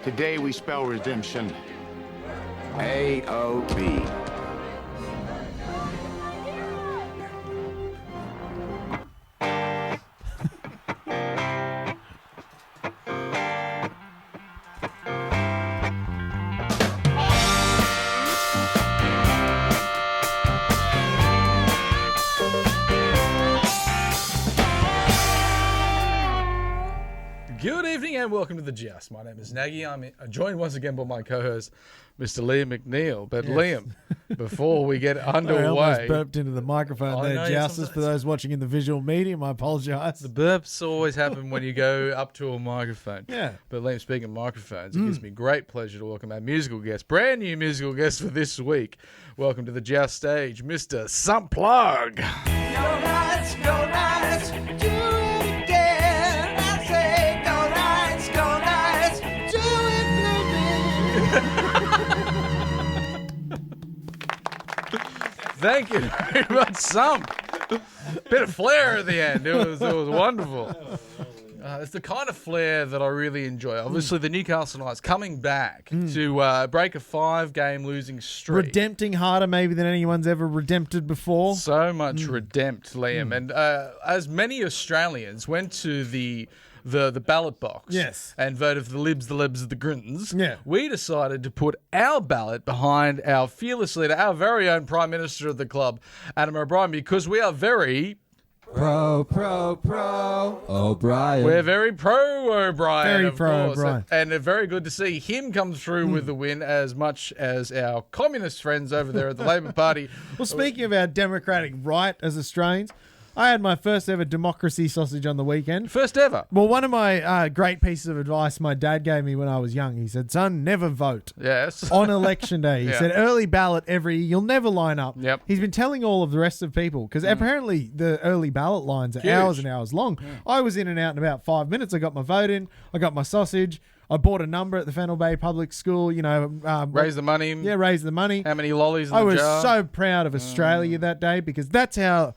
Today we spell redemption AOB. Good evening and welcome to the Joust. My name is Naggy. I'm joined once again by my co-host, Mr. Liam McNeil. But Yes. Liam, before we get I almost underway, burped into the microphone I there, know, Jousters. For those watching in the visual medium, I apologise. the burps always happen when you go up to a microphone. Yeah. But Liam, speaking of microphones, it gives me great pleasure to welcome our musical guest, brand new musical guest for this week. Welcome to the Joust stage, Mr. Plug. Go Knights, do it again. I say, go Knights, do it, Thank you very much, Bit of flair at the end. It was wonderful. It's the kind of flair that I really enjoy. Obviously, the Newcastle Knights coming back to break a 5-game losing streak. Redempting harder maybe than anyone's ever redempted before. So much redempt, Liam. And as many Australians went to the ballot box Yes. and voted for the Libs, the Grins, Yeah. we decided to put our ballot behind our fearless leader, our very own Prime Minister of the club, Adam O'Brien, because we are very... Pro, O'Brien. We're very pro O'Brien, Very of pro course. O'Brien. And very good to see him come through with the win as much as our communist friends over there at the Labor Party. Well, speaking of our democratic right as Australians, I had my first ever democracy sausage on the weekend. First ever. Well, one of my great pieces of advice my dad gave me when I was young, he said, son, never vote. Yes. On election day. He Yeah. said, early ballot every year, you'll never line up. Yep. He's been telling all of the rest of people, because apparently the early ballot lines are Huge. hours and hours long. I was in and out in about 5 minutes. I got my vote in. I got my sausage. I bought a number at the Fennell Bay Public School, Raise the money. Yeah, raise the money. How many lollies in I the was jar? so proud of Australia that day, because that's how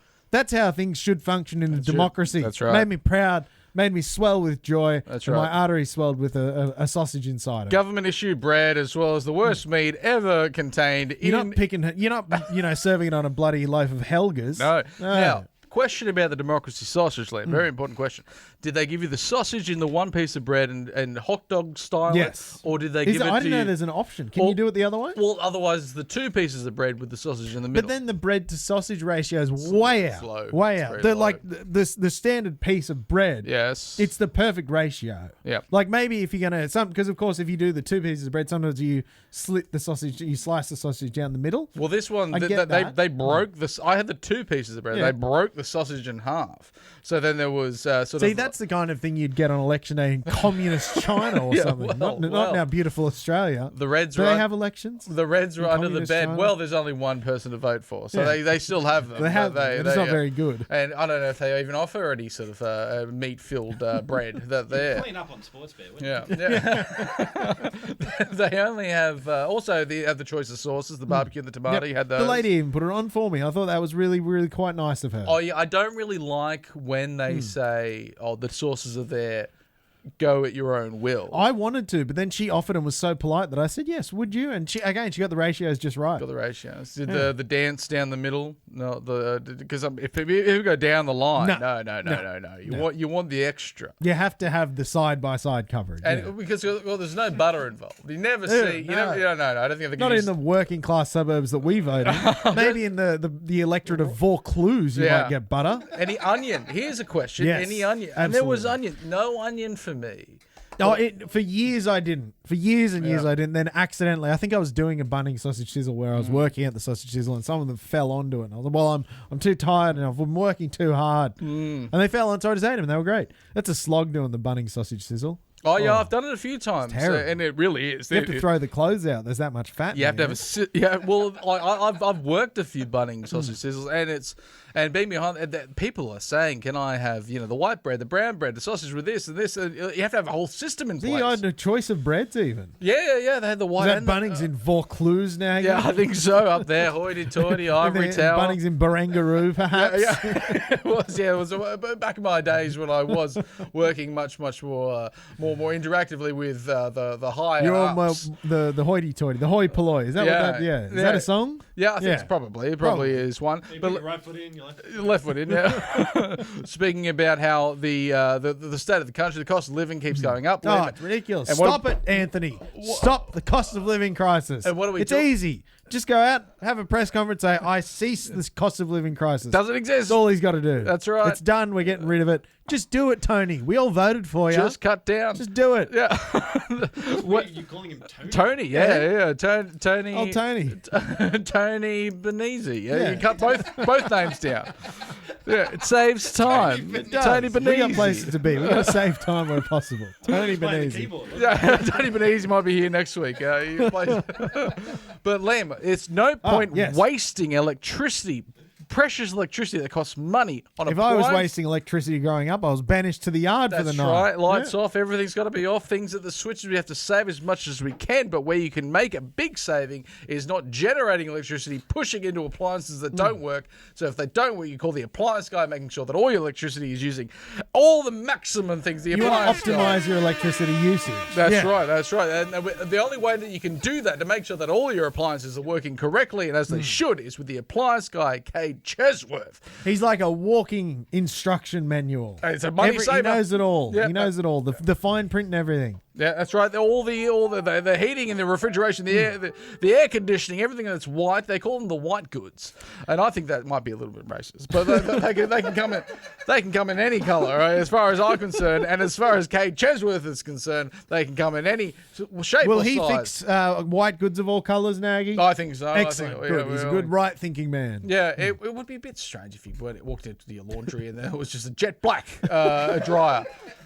things should function in a democracy. That's right. Made me proud, made me swell with joy. That's and right. My arteries swelled with a sausage inside it. Government issued bread as well as the worst meat ever contained You're not serving it on a bloody loaf of Helga's. No. No. Now, question about the democracy sausage, Liam. Very important question. Did they give you the sausage in the one piece of bread and hot dog style? Yes. Or did they Is give it- it I to didn't you? know there's an option. Can Well- you do it the other way? Well, otherwise it's the 2 pieces of bread with the sausage in the middle. But then the bread to sausage ratio is way out. low. Way It's out. very The low. like the standard piece of bread. Yes. It's the perfect ratio. Yep. Like maybe if you're gonna because of course if you do the 2 pieces of bread, sometimes you slit the sausage, you slice the sausage down the middle. Well, this one, I get that. they broke this. I had the 2 pieces of bread. Yeah. They broke the sausage in half. So then there was sort See, of... that's the kind of thing you'd get on election day in communist China or Yeah, something. well, Not in our beautiful Australia. The Reds Do were they un- have elections? The Reds were in under the communist bed. China? Well, there's only one person to vote for, so Yeah. they still have them. They have but them, but it's not very good. And I don't know if they even offer any sort of meat-filled bread that there. Clean up on sports bet. Yeah, yeah. They only have also they have the choice of sauces, the barbecue and the tomato. You had those. The lady even put it on for me. I thought that was really, really quite nice of her. Oh yeah, I don't really like when they say, "Oh, the sauces are there. Go at your own will." I wanted to, but then she offered and was so polite that I said, yes, would you? And she got the ratios just right. Got the ratios. Did the dance down the middle? No, because if you go down the line, no. You want the extra. You have to have the side-by-side coverage. And yeah. because there's no butter involved. You never see. no. No, I don't think they Not in the working class suburbs that we vote in. Maybe in the electorate of Vaucluse, you might get butter. Any onion? Here's a question. Yes, Any onion? And there was absolutely. onion. No onion for me. Oh, for years I didn't. For years and years I didn't. Then accidentally, I think I was doing a Bunnings sausage sizzle where I was working at the sausage sizzle, and some of them fell onto it. And I was like, "Well, I'm too tired and I've been working too hard." And they fell on, so I just ate them. And they were great. That's a slog doing the Bunnings sausage sizzle. Oh yeah, I've done it a few times, terrible. and it really is. You have to throw the clothes out. There's that much fat. You have to in have it. Well, I've worked a few Bunnings sausage sizzles, And being behind that, people are saying, "Can I have the white bread, the brown bread, the sausage with this and this?" And you have to have a whole system in place. You had a choice of breads even. Yeah. They had the white. Is that and Bunnings in Vaucluse now? Yeah, I think so. Up there, hoity-toity, ivory tower. Bunnings in Barangaroo, perhaps. Yeah. It was back in my days when I was working much more interactively with the higher You're ups. the hoity-toity, the hoi polloi. Is that what that? Yeah. Is that a song? Yeah, I think it's probably is one. You But put your right foot in, your left foot in. Yeah. Speaking about how the state of the country, the cost of living keeps going up. Oh, it's ridiculous. And Stop it, Anthony. Stop the cost of living crisis. And what do we It's do? easy. Just go out, have a press conference, say, I cease this cost of living crisis. Doesn't exist. That's all he's got to do. That's right. It's done. We're getting rid of it. Just do it, Tony. We all voted for you. Just cut down. Just do it. Yeah. What? You calling him Tony? Tony, yeah. Tony. Oh, Tony. Tony Benesi. Yeah, you cut both names down. Yeah, it saves time. It does. Tony We got Benesi. places to be. We've got to save time where possible. Tony Playing the Benesi. keyboard. Yeah, Tony Benesi might be here next week. But Liam, it's no point yes. wasting electricity, precious electricity that costs money on If I was appliance. wasting electricity growing up, I was banished to the yard for the That's night. right. Lights Yeah. off. Everything's got to be off. Things at the switches. We have to save as much as we can. But where you can make a big saving is not generating electricity, pushing into appliances that don't work. So if they don't work, you call the appliance guy, making sure that all your electricity is using all the maximum things. The You want appliance to guy. optimize your electricity usage. That's right. That's right. And the only way that you can do that to make sure that all your appliances are working correctly and as they should is with the appliance guy, Cade Chesworth. He's like a walking instruction manual. It's a money He saver. knows it all. Yeah. He knows it all. The fine print and everything. Yeah, that's right. All the heating and the refrigeration, the air conditioning, everything that's white, they call them the white goods, and I think that might be a little bit racist, but they can come in any color, right? As far as I'm concerned, and as far as Cade Chesworth is concerned, they can come in any shape Will or he size. fix white goods of all colours, Nagy? I think so. Excellent. I think, Good. He's a good, right-thinking man. Yeah, it would be a bit strange if you walked into your laundry and there was just a jet black dryer.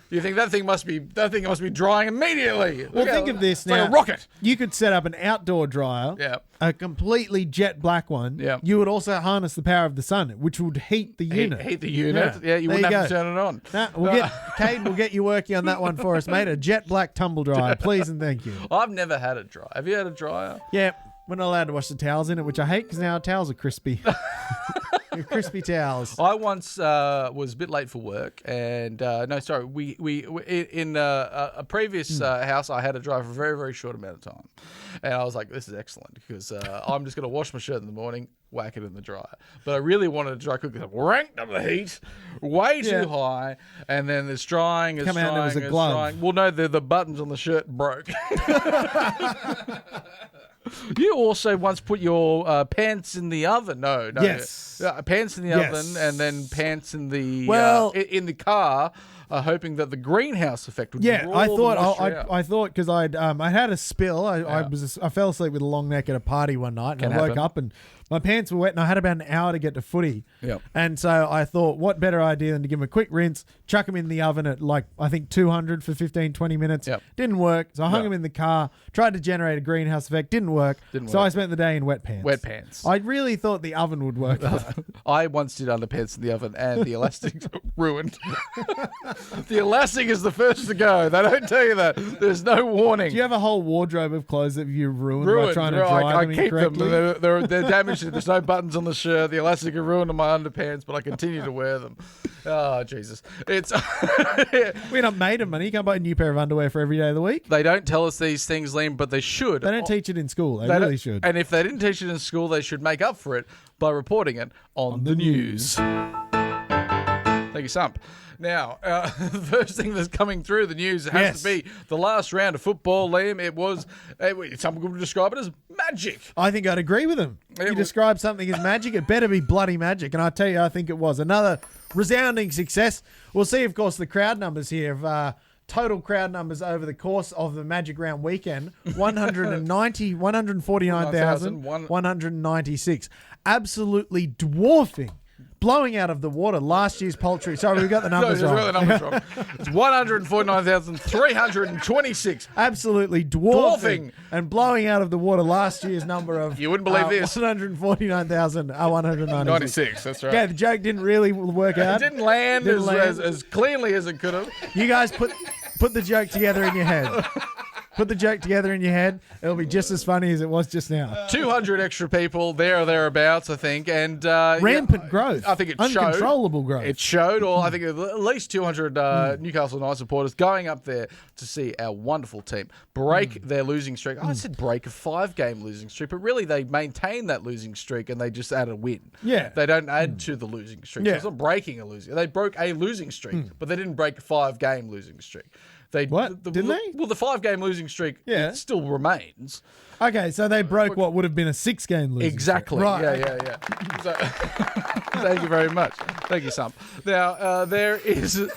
You think that thing must be drying immediately? Well, think of this it's now. like a rocket. You could set up an outdoor dryer, Yeah. a completely jet black one. Yeah. You would also harness the power of the sun, which would heat the unit. Heat the unit. Yeah, you There wouldn't you have to go. turn it on. Nah, Cade will get you working on that one for us, mate. A jet black tumble dryer, please and thank you. I've never had a dryer. Have you had a dryer? Yeah, we're not allowed to wash the towels in it, which I hate because now our towels are crispy. They're crispy towels. I once was a bit late for work, and we in a previous house I had a dryer for a very, very short amount of time, and I was like, this is excellent because I'm just going to wash my shirt in the morning, whack it in the dryer. But I really wanted to dry quickly. I ranked up the heat way too high, and then it's drying. It's Come out and drying. it was a it's glove. drying. Well, no, the buttons on the shirt broke. You also once put your pants in the oven. No. Yes. Pants in the Yes. oven and then pants in the in the car, hoping that the greenhouse effect would Yeah, draw I the thought moisture out. I thought because I had a spill. I fell asleep with a long neck at a party one night, and Can I woke happen. up and my pants were wet, and I had about an hour to get to footy. Yep. And so I thought, what better idea than to give them a quick rinse, chuck them in the oven at I think 200 for 15, 20 minutes. Yep. Didn't work, so I hung No. them in the car, tried to generate a greenhouse effect, didn't work. Didn't So work. I spent the day in wet pants. Wet pants. I really thought the oven would work. I once did underpants in the oven and the elastic ruined. The elastic is the first to go. They don't tell you that. There's no warning. Do you have a whole wardrobe of clothes that you ruined by Ruined. trying to Right, dry I them keep them. incorrectly? They're damaged. There's no buttons on the shirt. The elastic are ruined on my underpants, but I continue to wear them. Oh, Jesus. It's We're not made of money. You can't buy a new pair of underwear for every day of the week. They don't tell us these things, Liam, but they should. They don't teach it in school. They They really don't- should. And if they didn't teach it in school, they should make up for it by reporting it on the news. Thank you, Sump. Now, the first thing that's coming through the news has Yes. to be the last round of football, Liam. Some would describe it as magic. I think I'd agree with him. It You was- describe something as magic, it better be bloody magic. And I tell you, I think it was another resounding success. We'll see, of course, the crowd numbers here. Total crowd numbers over the course of the Magic Round weekend, 149,196. Absolutely dwarfing blowing out of the water last year's poultry. Sorry, we got the numbers No, wrong. the numbers wrong. It's 149,326. Absolutely dwarfing and blowing out of the water last year's number of You wouldn't believe this. 149,196. 96, that's right. Yeah, the joke didn't really work It out. didn't land, Didn't land. As cleanly as it could have. You guys put the joke together in your head. Put the joke together in your head. It'll be just as funny as it was just now. 200 extra people there or thereabouts, I think, and Rampant growth. I think it showed. Uncontrollable growth. It showed, or I think at least 200 Newcastle Knights supporters going up there to see our wonderful team break their losing streak. I said break a 5-game losing streak, but really they maintain that losing streak and they just add a win. Yeah. They don't add to the losing streak. Yeah. So it's not breaking a losing. They broke a losing streak, but they didn't break a 5-game losing streak. What? Didn't they? Well, the 5-game losing streak still remains. Okay, so they broke what would have been a 6-game losing Exactly. streak. Right. Yeah. So, thank you very much. Thank you, Sam. Now, there is...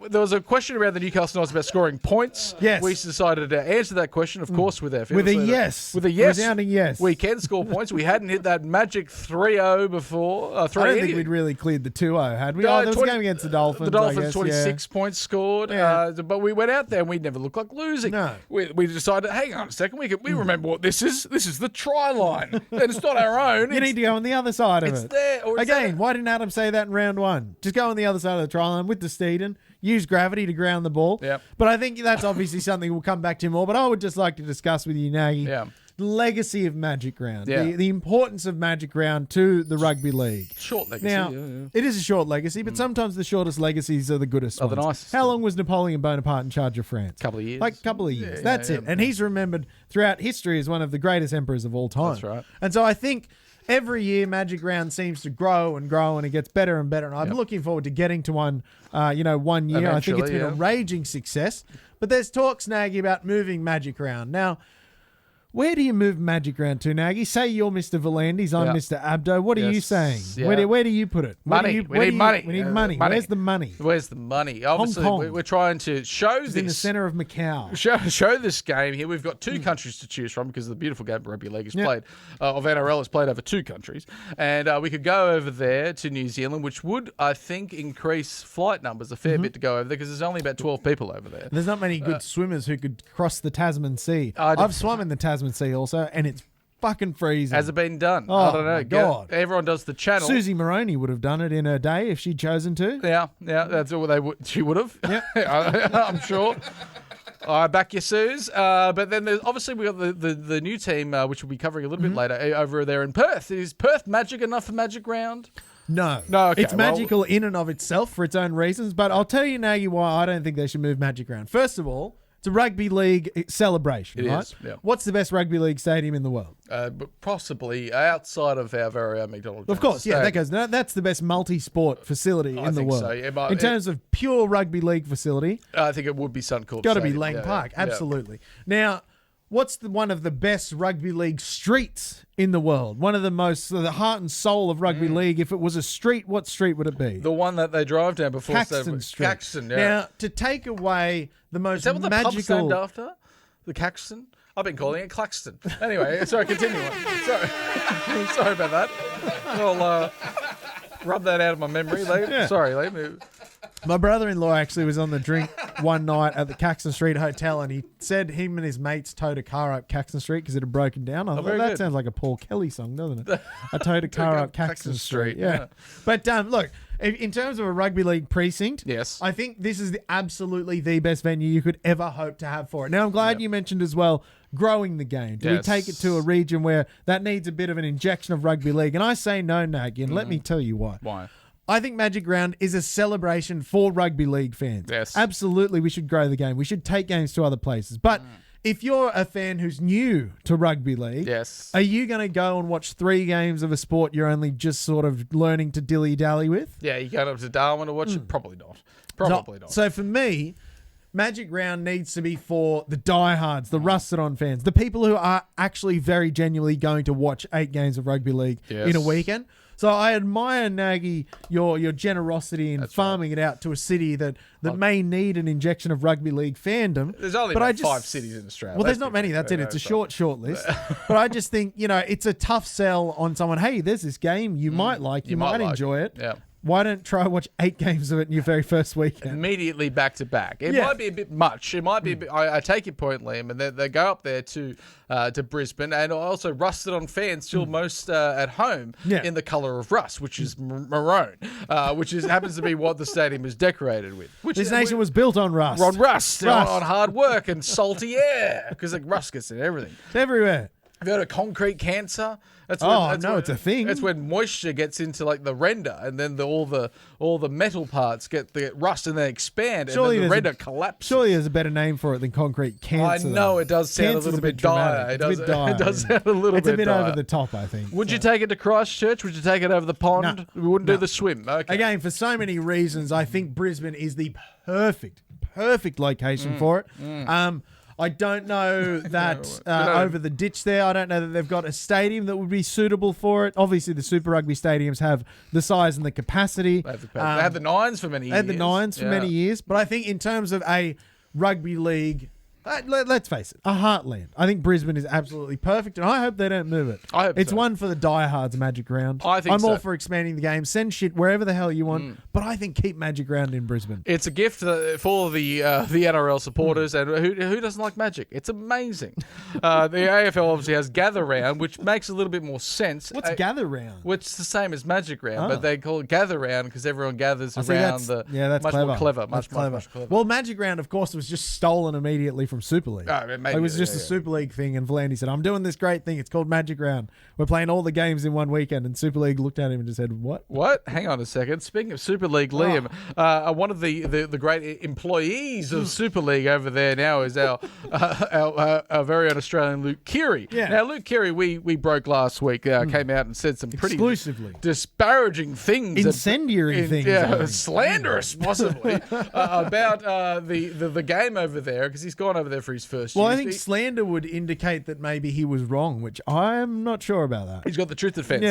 there was a question around the Newcastle Knights about scoring points. Yes. We decided to answer that question, of course, with our With a feelings. yes. With a yes. Resounding yes. We can score points. We hadn't hit that magic 3-0 before. 3 I don't think we'd really cleared the 2-0, had we? No, There was 20 a game against the Dolphins. The Dolphins, I guess, 26 points scored. Yeah. But we went out there and we never looked like losing. No. We decided, hang on a second, we remember what this is. This is the try line. And it's not our own. You need to go on the other side of it's it. there. Or Again, why didn't Adam say that in round 1? Just go on the other side of the try line with the Steeden. Use gravity to ground the ball. Yep. But I think that's obviously something we'll come back to more. But I would just like to discuss with you, Naggy, the legacy of Magic Round. Yeah. The importance of Magic Round to the rugby league. Short legacy. Now, it is a short legacy, but sometimes the shortest legacies are the goodest ones. the nicest. How long was Napoleon Bonaparte in charge of France? Couple of years. Like a couple of years. Yeah, That's yeah, it. And he's remembered throughout history as one of the greatest emperors of all time. That's right. And so I think every year Magic Round seems to grow and grow, and it gets better and better. And I'm looking forward to getting to one, 1 year. I think it's been a raging success. But there's talks, Naggy, about moving Magic Round. Now, where do you move Magic Round to, Naggy? Say you're Mr. Volandis, I'm Mr. Abdo. What are you saying? Yeah. Where do you put it? Money. We need money. We need money. Where's the money? Where's the money? Obviously, Kong. we're trying to show It's this. in the centre of Macau. Show this game here. We've got 2 countries to choose from because the beautiful game of rugby league is played, of NRL is played over 2 countries. And we could go over there to New Zealand, which would, I think, increase flight numbers a fair bit to go over there because there's only about 12 people over there. There's not many good swimmers who could cross the Tasman Sea. I don't- I've swum in the Tasman Sea also, and it's fucking freezing. Has it been done? Oh, I don't know. my God. Everyone does the channel. Susie Moroney would have done it in her day if she'd chosen to. Yeah, that's all she would have. Yep. I'm sure. I back you, Suze. But then obviously we got the new team, which we'll be covering a little bit later, over there in Perth. Is Perth magic enough for Magic Round? No. Okay, It's magical in and of itself for its own reasons, but I'll tell you, Naggy, why I don't think they should move Magic Round. First of all, it's a rugby league celebration, It right? is, yeah. What's the best rugby league stadium in the world? But possibly outside of our very own McDonald. Of course, yeah, that goes. No, that's the best multi-sport facility in the think world. so, yeah, but in terms of pure rugby league facility, I think it would be Suncorp. got to be Stadium. Lang Yeah, Park, yeah. absolutely. Now, what's one of the best rugby league streets in the world? One of the heart and soul of rugby league. If it was a street, what street would it be? The one that they drive down before Caxton Street. Caxton, yeah. Now, to take away the most Is that what the pub's magical... named after? The Caxton? I've been calling it Claxton. Anyway, sorry, continue on. Sorry. Sorry about that. I'll rub that out of my memory later. Yeah. Sorry, let me... My brother-in-law actually was on the drink one night at the Caxton Street Hotel, and he said him and his mates towed a car up Caxton Street because it had broken down. I thought, very that good. sounds like a Paul Kelly song, doesn't it? I towed a car up Caxton Street. Yeah. But look, in terms of a rugby league precinct, Yes. I think this is absolutely the best venue you could ever hope to have for it. Now, I'm glad you mentioned as well growing the game. Do we Yes. take it to a region where that needs a bit of an injection of rugby league? And I say no, Naggy, and let me tell you why. Why? I think Magic Round is a celebration for rugby league fans. Yes. Absolutely, we should grow the game. We should take games to other places. But if you're a fan who's new to rugby league, Yes. are you going to go and watch 3 games of a sport you're only just sort of learning to dilly-dally with? Yeah, you go up to Darwin to watch it? Probably not. Probably not. So for me, Magic Round needs to be for the diehards, the rusted-on fans, the people who are actually very genuinely going to watch 8 games of rugby league Yes. in a weekend. So I admire, Naggy, your generosity in farming it out to a city that may need an injection of rugby league fandom. There's only but about I just, 5 cities in Australia. Well, there's not many. That's it. It's a short list. But I just think, it's a tough sell on someone. Hey, there's this game you might like. You might enjoy it. Yeah. Why don't try watch 8 games of it in your very first weekend? Immediately back to back. It might be a bit much. It might be. I take your point, Liam, and they go up there to Brisbane, and also rusted on fans still most at home in the colour of rust, which is maroon, which happens to be what the stadium is decorated with. This nation was built on rust. On hard work and salty air, because the rust gets in everything. It's everywhere. Have you heard of concrete cancer? It's a thing. That's when moisture gets into like the render, and then all the metal parts get rust and they expand, and then the render collapses. Surely there's a better name for it than concrete cancer. I know it does sound Cancer's a little bit dire. It does sound a little bit. It's a bit dire. over the top, I think. Would you take it to Christchurch? Would you take it over the pond? No. We wouldn't do the swim. Okay. Again, for so many reasons, I think Brisbane is the perfect location for it. I don't know that over the ditch there, I don't know that they've got a stadium that would be suitable for it. Obviously, the Super Rugby stadiums have the size and the capacity. They had the Nines for many years. Many years. But I think in terms of a rugby league, let's face it, a heartland. I think Brisbane is absolutely perfect, and I hope they don't move it. I hope it's so. one for the diehards, Magic Round. I think I'm so. all for expanding the game. Send shit wherever the hell you want, but I think keep Magic Round in Brisbane. It's a gift for the NRL supporters, and who doesn't like Magic? It's amazing. The AFL obviously has Gather Round, which makes a little bit more sense. What's Gather Round? Well, it's the same as Magic Round, but they call it Gather Round because everyone gathers around that's much clever. more clever. Much clever. Well, Magic Round, of course, was just stolen immediately from Super League. It was just a Super League thing, and Vlandie said, I'm doing this great thing. It's called Magic Round. We're playing all the games in one weekend. And Super League looked at him and just said, what? What? Hang on a second. Speaking of Super League, Liam, one of the great employees of Super League over there now is our very own Australian Luke Keary. Yeah. Now, Luke Keary, we broke last week, came out and said some pretty exclusively disparaging things. Incendiary things. Yeah, slanderous, possibly, about the game over there, because he's gone over there for his first year. Well, I think slander would indicate that maybe he was wrong, which I'm not sure about that. He's got the truth defense,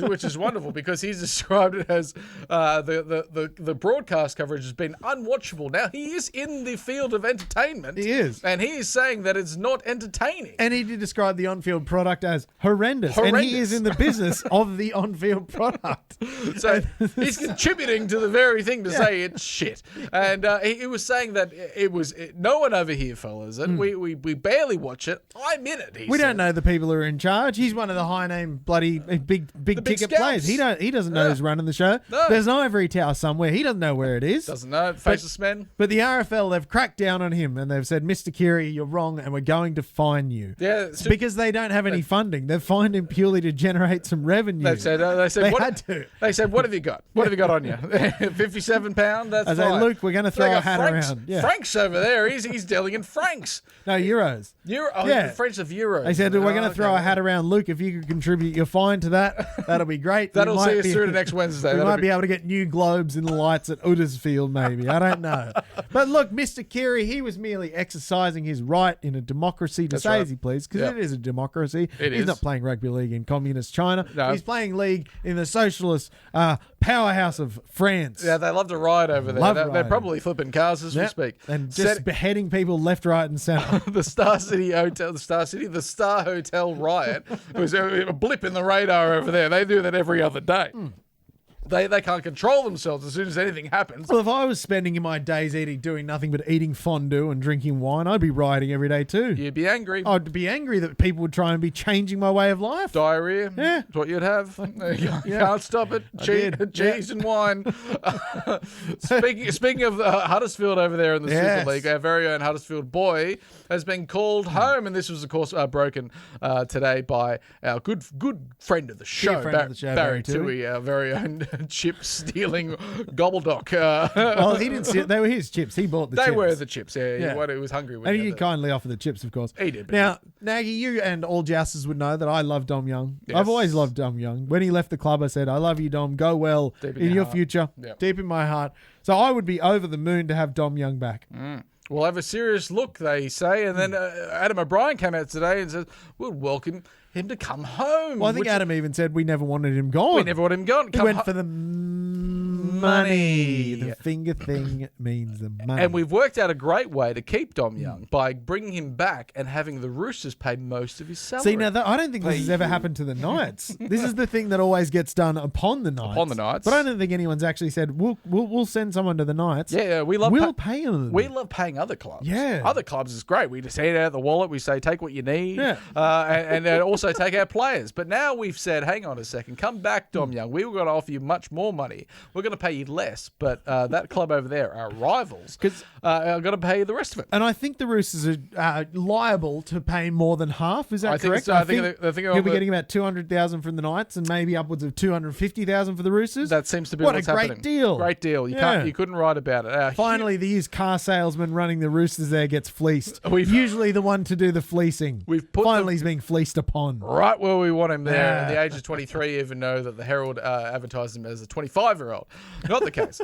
which is wonderful, because he's described it as the broadcast coverage has been unwatchable. Now, he is in the field of entertainment. He is. And he is saying that it's not entertaining. And he did describe the on-field product as horrendous. And he is in the business of the on-field product. So he's contributing to the very thing to say it's shit. And he was saying that no one over here, fellas, and we barely watch it. I'm in it, we don't know the people who are in charge. He's one of the high-name bloody big ticket players. He doesn't know who's running the show. No. There's an ivory tower somewhere. He doesn't know where it is. Doesn't know. Faceless men. But the RFL, they've cracked down on him and they've said, Mr. Keary, you're wrong and we're going to fine you. Yeah, it's because they don't have any funding. They've fined him purely to generate some revenue. They said They said, what have you got? What have you got on you? £57? That's fine. I say, Luke, we're going to throw a hat around. Yeah. Frank's over there. He's dealing in francs. No, euros. The French of euros. They said, we're going to throw a hat around. Luke, if you could contribute your fine to that, that'll be great. That'll see us through to next Wednesday. We might be able to get new globes in the lights at Uddersfield, maybe. I don't know. But look, Mr. Keary, he was merely exercising his right in a democracy to say as he please, because it is a democracy. He's not playing rugby league in communist China. No. He's playing league in the socialist powerhouse of France. Yeah, they love to ride over there. They're probably flipping cars as we speak. And just beheading people left, right, and centre. The Star Hotel riot was a blip in the radar over there. They do that every other day. They can't control themselves as soon as anything happens. Well, if I was spending my days doing nothing but eating fondue and drinking wine, I'd be rioting every day too. You'd be angry. I'd be angry that people would try and be changing my way of life. Diarrhea. Yeah. That's what you'd have. You can't stop it. Cheese and wine. Speaking of Huddersfield over there in the Super League, our very own Huddersfield boy has been called home, and this was, of course, broken today by our good friend of the show, Barry Toohey, our very own chip stealing gobbledock. Well, he didn't steal. They were his chips. He bought the chips. They were the chips. Yeah. He was hungry with. And he kindly offered the chips, of course. He did. Now, Naggy, you and all Jousters would know that I love Dom Young. Yes. I've always loved Dom Young. When he left the club, I said, I love you, Dom. Go well in your future. Yep. Deep in my heart. So I would be over the moon to have Dom Young back. We'll have a serious look, they say. And then Adam O'Brien came out today and says, we'll welcome him to come home. Well, I think Adam even said we never wanted him gone. We never wanted him gone. He went for the money. The finger thing means the money. And we've worked out a great way to keep Dom Young by bringing him back and having the Roosters pay most of his salary. See, now, I don't think this has ever happened to the Knights. This is the thing that always gets done upon the Knights. Upon the Knights. But I don't think anyone's actually said, we'll send someone to the Knights. Yeah, We'll pay them. We love paying other clubs. Yeah. Other clubs is great. We just hand out the wallet. We say, take what you need. Yeah. And also take our players. But now we've said, hang on a second. Come back, Dom Young. We were going to offer you much more money. We're going to pay you less. But that club over there, our rivals, are going to pay you the rest of it. And I think the Roosters are liable to pay more than half. Is that I think correct? so. I think you'll be getting about 200,000 from the Knights and maybe upwards of 250,000 for the Roosters. That seems to be what what's a great happening. deal. Great deal. You couldn't write about it. Finally, the used car salesman running the Roosters there gets fleeced. Usually the one to do the fleecing. Finally he's being fleeced upon. Right where we want him there. At the age of 23, even though that the Herald advertised him as a 25-year-old. Not the case.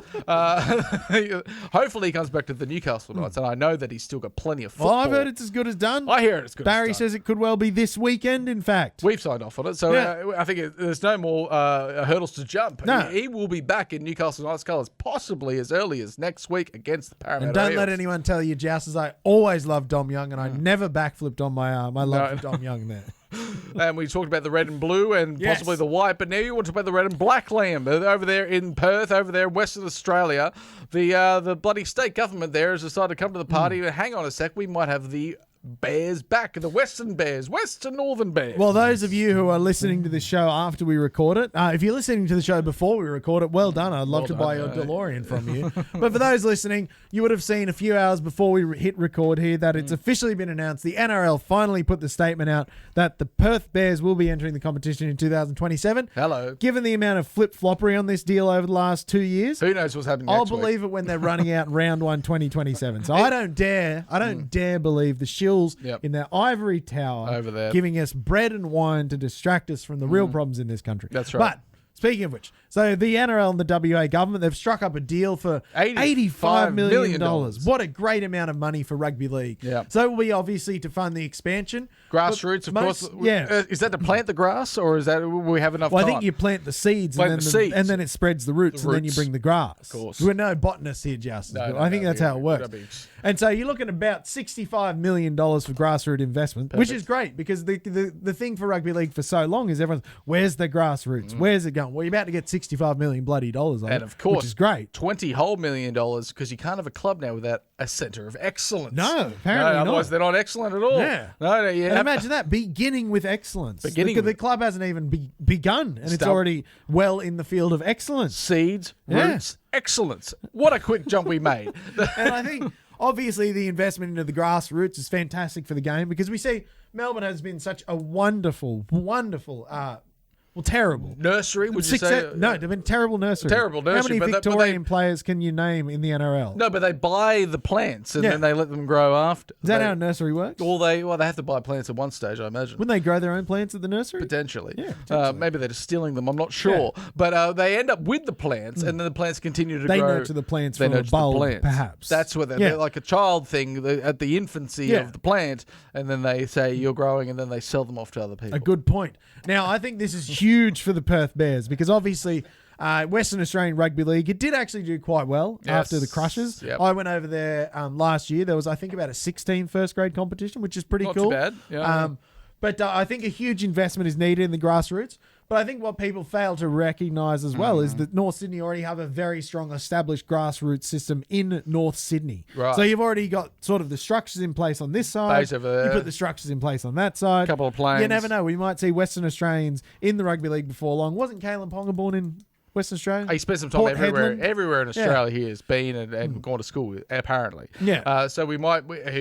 Hopefully he comes back to the Newcastle Knights, and I know that he's still got plenty of football. Well, I've heard it's as good as done. I hear it's good Barry as done. says it could well be this weekend, in fact. We've signed off on it, so I think there's no more hurdles to jump. No. He will be back in Newcastle Knights colours possibly as early as next week against the Parramatta And don't let Eels. anyone tell you, Joust, I always loved Dom Young, and I never backflipped on my arm. I love Dom Young there. And we talked about the red and blue and possibly the white, but now you want to talk about the red and black, Liam. Over there in Perth, over there in Western Australia, the bloody state government there has decided to come to the party. Hang on a sec, we might have the Bears back, the Western Bears, Western Northern Bears. Well, those of you who are listening to this show after we record it, if you're listening to the show before we record it, well done. I'd love to buy your DeLorean from you. But for those listening, you would have seen a few hours before we hit record here that it's officially been announced. The NRL finally put the statement out that the Perth Bears will be entering the competition in 2027. Hello. Given the amount of flip-floppery on this deal over the last 2 years, Who knows what's happening I'll next believe it when they're running out round 1 2027. So I don't dare believe the shills in their ivory tower Over there. giving us bread and wine to distract us from the real problems in this country. That's right. But speaking of which, so the NRL and the WA government, they've struck up a deal for $85 million. What a great amount of money for rugby league. Yeah. So it will be obviously to fund the expansion. Grassroots, of course. Yeah. Is that to plant the grass, or is that we have enough Well, time? I think you plant the seeds, Plant and then the seeds. and then it spreads the roots, and then you roots. bring the grass. Of course. We're no botanists here, Justin. No, I think that's how it works. rubbish. And so you're looking at about $65 million for grassroots investment, which is great because the thing for rugby league for so long is everyone's, where's the grassroots? Where's it going? Well, you're about to get $65 million bloody dollars on it, And of course, which is great. $20 million because you can't have a club now without a centre of excellence. No, apparently not. Otherwise, they're not excellent at all. Yeah. No, And imagine that, beginning with excellence. Beginning the with- club hasn't even begun, and it's already well in the field of excellence. Seeds, Yeah. roots, excellence. What a quick jump we made. And I think, obviously, the investment into the grassroots is fantastic for the game because we see Melbourne has been such a wonderful, terrible. Nursery, would you say? No, they've been terrible nursery. Terrible nursery, How many but Victorian players can you name in the NRL? No, but they buy the plants and Yeah. then they let them grow after. Is that how a nursery works? Well, they have to buy plants at one stage, I imagine. Wouldn't they grow their own plants at the nursery? Potentially. Yeah, potentially. Maybe they're just stealing them. I'm not sure. But they end up with the plants, and then the plants continue to They grow. nurture the plants They from a nurture the bulb, plants. perhaps. That's what they're like a child thing at the infancy of the plant, and then they say you're growing, and then they sell them off to other people. A good point. Now, I think this is huge for the Perth Bears because obviously Western Australian Rugby League, it did actually do quite well after the Crushers. Yep. I went over there last year. There was, I think, about a 16 first grade competition, which is pretty Not cool. too bad. Yeah. But I think a huge investment is needed in the grassroots. But I think what people fail to recognise as well is that North Sydney already have a very strong established grassroots system in North Sydney. Right. So you've already got sort of the structures in place on this side. Base over there. You put the structures in place on that side. Couple of planes. You never know. We might see Western Australians in the rugby league before long. Wasn't Kalen Ponga born in Western Australia? He spent some time Port everywhere Hedland? in Australia. He has been and gone to school, apparently. Yeah. So who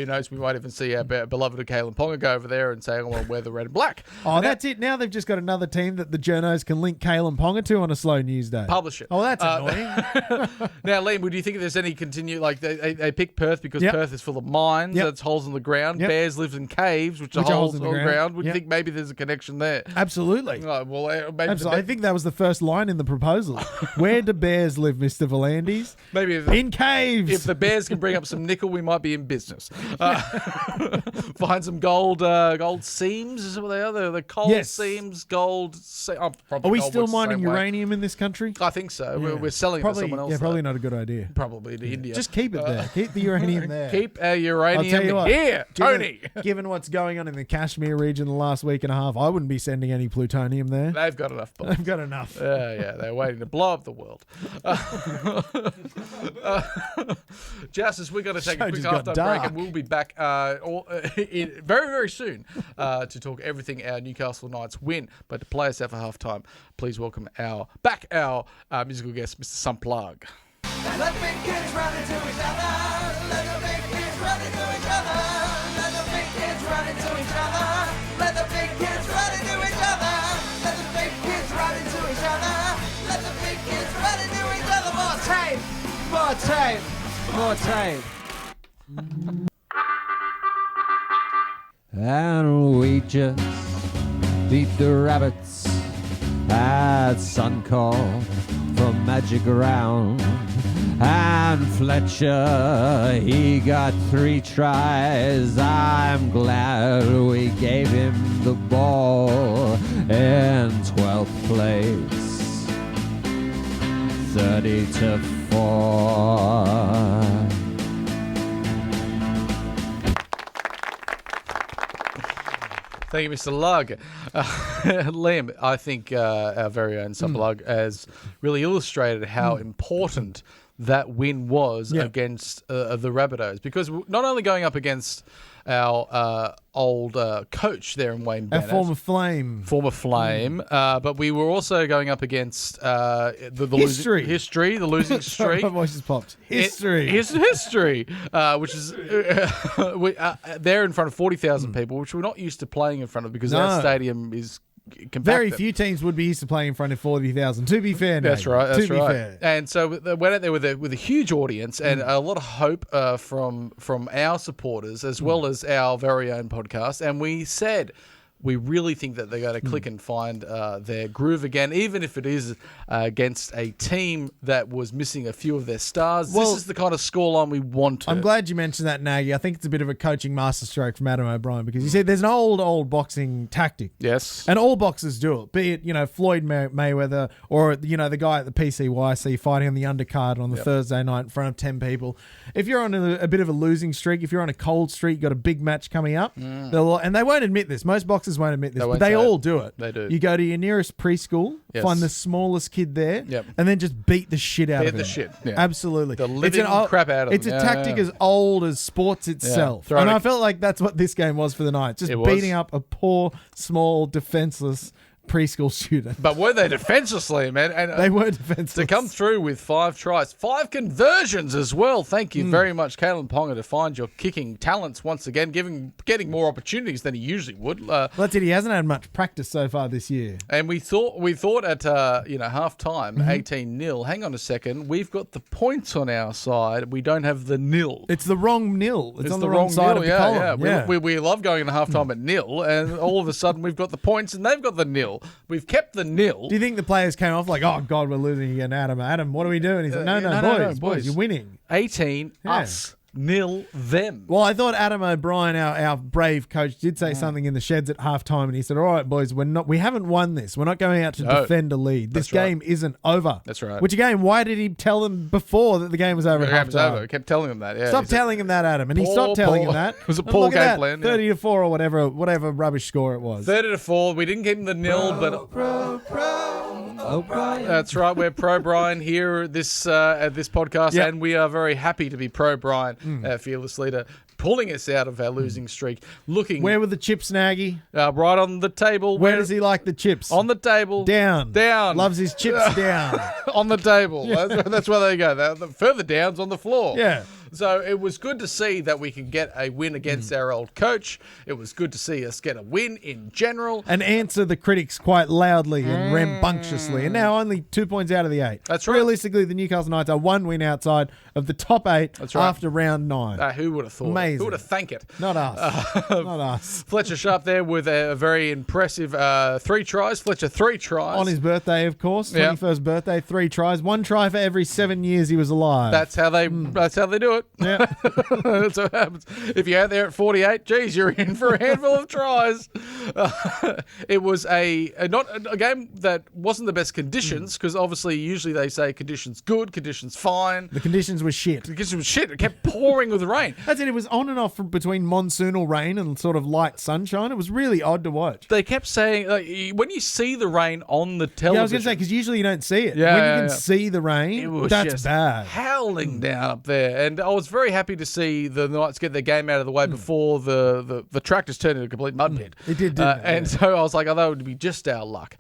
knows, we might even see our beloved Kalen Ponga go over there and say, I want to wear the red and black. Oh, that's it. Now they've just got another team that the journos can link Kalen Ponga to on a slow news day. Publish it. Oh, that's annoying. Now, Liam, would you think there's any they pick Perth because Yep. Perth is full of mines, Yep. that's holes in the ground. Yep. Bears lives in caves, which are holes in the ground. Would Yep. you think maybe there's a connection there? Absolutely. Well, maybe Absolutely. I think that was the first line in the proposal. proposal. Where do bears live, Mr. Volandis? Maybe In caves. if the Bears can bring up some nickel, we might be in business. Find some gold seams. Is what they are? The coal Yes. seams, gold. Are we still mining uranium in this country? I think so. Yeah. We're selling it to Probably, someone else. yeah, probably though. not a good idea. Probably to India. Just keep it there. Keep the uranium there. Keep our I'll tell uranium you what, here, Tony. Given what's going on in the Kashmir region the last week and a half, I wouldn't be sending any plutonium there. They've got enough bombs. They've got enough. Yeah, they're waiting to blow up the world. Justice, we're going to take Show a quick just got halftime break, dark. and we'll be back very, very soon to talk everything our Newcastle Knights win. But to play us out for halftime, please welcome our musical guest, Mr. Sunplug. Let the big kids run into each other. Let the big kids run into each other. Let the big kids run into each other. Let the big kids run into each other. Let the big kids run into each other. Let the big kids run into each other. More tape. More tape. More tape. And we just beat the rabbits at Suncall from Magic Round. And Fletcher, he got 3 tries. I'm glad we gave him the ball in 12th place, 30-4. Thank you, Mr. Lug. Liam, I think our very own Sunplug has really illustrated how important that win was against the Rabbitohs, because not only going up against our old coach there in Wayne Our Bennett, former flame. but we were also going up against the History. the losing Sorry, streak. my voice just popped. History. History, which is they're in front of 40,000 people, which we're not used to playing in front of because our stadium is compacted. Very few teams would be used to playing in front of 40,000. To be fair, That's Naggy. right. That's to be right. fair. And so they went out there with a huge audience and a lot of hope from our supporters as well as our very own podcast. And we said we really think that they're going to click and find their groove again, even if it is against a team that was missing a few of their stars. Well, this is the kind of scoreline we want. I'm glad you mentioned that, Naggy. I think it's a bit of a coaching masterstroke from Adam O'Brien, because you said there's an old boxing tactic. Yes. And all boxers do it, be it, Floyd Mayweather or, the guy at the PCYC fighting on the undercard on the Thursday night in front of 10 people. If you're on a bit of a losing streak, if you're on a cold streak, got a big match coming up, and they won't admit this. Most boxers won't admit this, but they all do it. They do. You go to your nearest preschool, find the smallest kid there, and then just beat the shit out of him. Beat the shit, yeah. Absolutely. The living crap out of It's them. a tactic as old as sports itself. Throwing And a- I felt like that's what this game was for the Knights. Just It was. beating up a poor, small, defenseless preschool student. But were they defenselessly, man? And They were defenseless. to come through with 5 tries, 5 conversions as well. Thank you very much, Caitlin Ponga, to find your kicking talents once again, getting more opportunities than he usually would. That's it. He hasn't had much practice so far this year. And we thought at half time, 18-0. Hang on a second, we've got the points on our side. We don't have the nil. It's the wrong nil. It's on the the wrong side nil, of the column. Yeah. We love going into half time at nil, and all of a sudden we've got the points and they've got the nil. We've kept the nil. Do you think the players came off like, oh, God, we're losing again, Adam? Adam, what are we doing? He said, no, boys, you're winning. 18, us, nil, them. Well, I thought Adam O'Brien, our brave coach, did say something in the sheds at halftime, and he said, all right, boys, we haven't won this. We're not going out to defend a lead. This That's right. game isn't over. That's right. Which, again, why did he tell them before that the game was over The at game was halftime? over. I kept telling him that. Yeah, Stop He said, telling him that, Adam. And he Poor, stopped telling poor. him that. It was a And poor look at game that, plan, yeah. 30-4 or whatever rubbish score it was. 30-4. We didn't give him the nil, but that's right. We're pro Brian here at this podcast, Yep. and we are very happy to be pro Brian, our fearless leader, pulling us out of our losing streak. Looking Where were the chips, Naggy? right on the table. Where does he like the chips? On the table. Down. Loves his chips down. On the table. That's where they go. The further down's on the floor. Yeah. So it was good to see that we could get a win against our old coach. It was good to see us get a win in general. And answer the critics quite loudly and rambunctiously. And now only 2 points out of the 8. That's right. Realistically, the Newcastle Knights are 1 win outside of the top 8 That's right. after round 9. Who would have thought? Amazing. Who would have thanked it? Not us. Not us. Fletcher Sharp there with a very impressive 3 tries. Fletcher 3 tries. On his birthday, of course. Yep. 21st birthday, 3 tries. 1 try for every 7 years he was alive. That's how they do it. Yeah. That's what happens. If you're out there at 48, geez, you're in for a handful of tries. It was a game that wasn't the best conditions, because obviously usually they say conditions good, conditions fine. The conditions were shit. The conditions were shit. It kept pouring with rain. That's it. It was on and off between monsoonal rain and sort of light sunshine. It was really odd to watch. They kept saying, when you see the rain on the television. Yeah, I was going to say, because usually you don't see it. Yeah, when you yeah, can yeah. see the rain, It was that's just bad. howling down up there. And I was very happy to see the Knights get their game out of the way before the tractors turned into a complete mud pit. It did, didn't it? And so I was like, that would be just our luck.